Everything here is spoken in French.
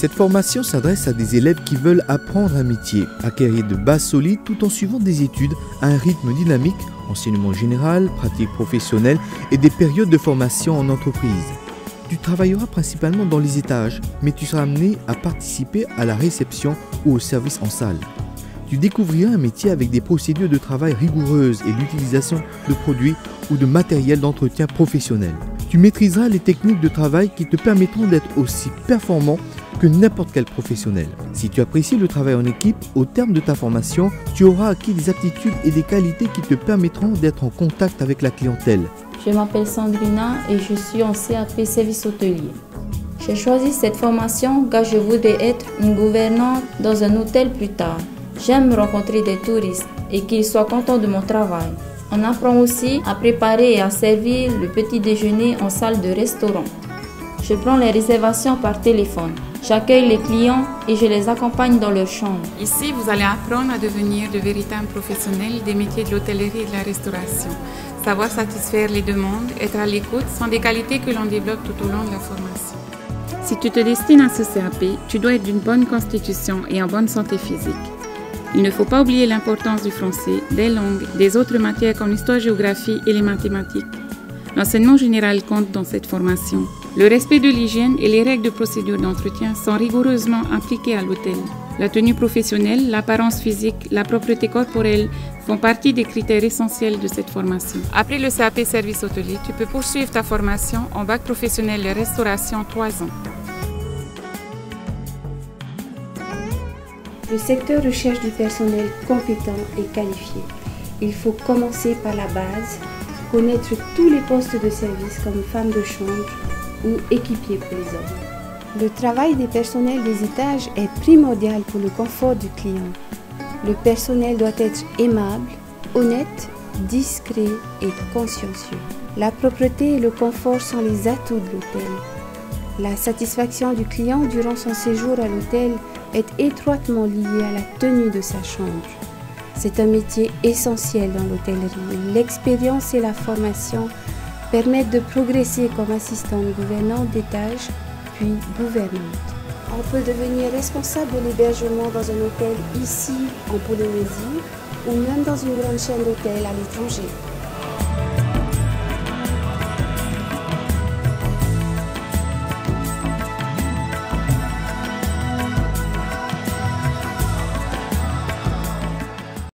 Cette formation s'adresse à des élèves qui veulent apprendre un métier, acquérir de bases solides tout en suivant des études à un rythme dynamique, enseignement général, pratique professionnelle et des périodes de formation en entreprise. Tu travailleras principalement dans les étages, mais tu seras amené à participer à la réception ou au service en salle. Tu découvriras un métier avec des procédures de travail rigoureuses et l'utilisation de produits ou de matériel d'entretien professionnel. Tu maîtriseras les techniques de travail qui te permettront d'être aussi performant que n'importe quel professionnel. Si tu apprécies le travail en équipe, au terme de ta formation, tu auras acquis des aptitudes et des qualités qui te permettront d'être en contact avec la clientèle. Je m'appelle Sandrina et je suis en CAP Service Hôtelier. J'ai choisi cette formation car je voudrais être une gouvernante dans un hôtel plus tard. J'aime rencontrer des touristes et qu'ils soient contents de mon travail. On apprend aussi à préparer et à servir le petit déjeuner en salle de restaurant. Je prends les réservations par téléphone. J'accueille les clients et je les accompagne dans leur chambre. Ici, vous allez apprendre à devenir de véritables professionnels des métiers de l'hôtellerie et de la restauration. Savoir satisfaire les demandes, être à l'écoute sont des qualités que l'on développe tout au long de la formation. Si tu te destines à ce CAP, tu dois être d'une bonne constitution et en bonne santé physique. Il ne faut pas oublier l'importance du français, des langues, des autres matières comme l'histoire-géographie et les mathématiques. L'enseignement général compte dans cette formation. Le respect de l'hygiène et les règles de procédure d'entretien sont rigoureusement appliquées à l'hôtel. La tenue professionnelle, l'apparence physique, la propreté corporelle font partie des critères essentiels de cette formation. Après le CAP Service Hôtelier, tu peux poursuivre ta formation en bac professionnel de restauration 3 ans. Le secteur recherche du personnel compétent et qualifié. Il faut commencer par la base, connaître tous les postes de service comme femme de chambre ou équipier pour les hommes. Le travail des personnels des étages est primordial pour le confort du client. Le personnel doit être aimable, honnête, discret et consciencieux. La propreté et le confort sont les atouts de l'hôtel. La satisfaction du client durant son séjour à l'hôtel est étroitement liée à la tenue de sa chambre. C'est un métier essentiel dans l'hôtellerie. L'expérience et la formation permettent de progresser comme assistante gouvernante d'étage, puis gouvernante. On peut devenir responsable de l'hébergement dans un hôtel ici en Polynésie ou même dans une grande chaîne d'hôtels à l'étranger.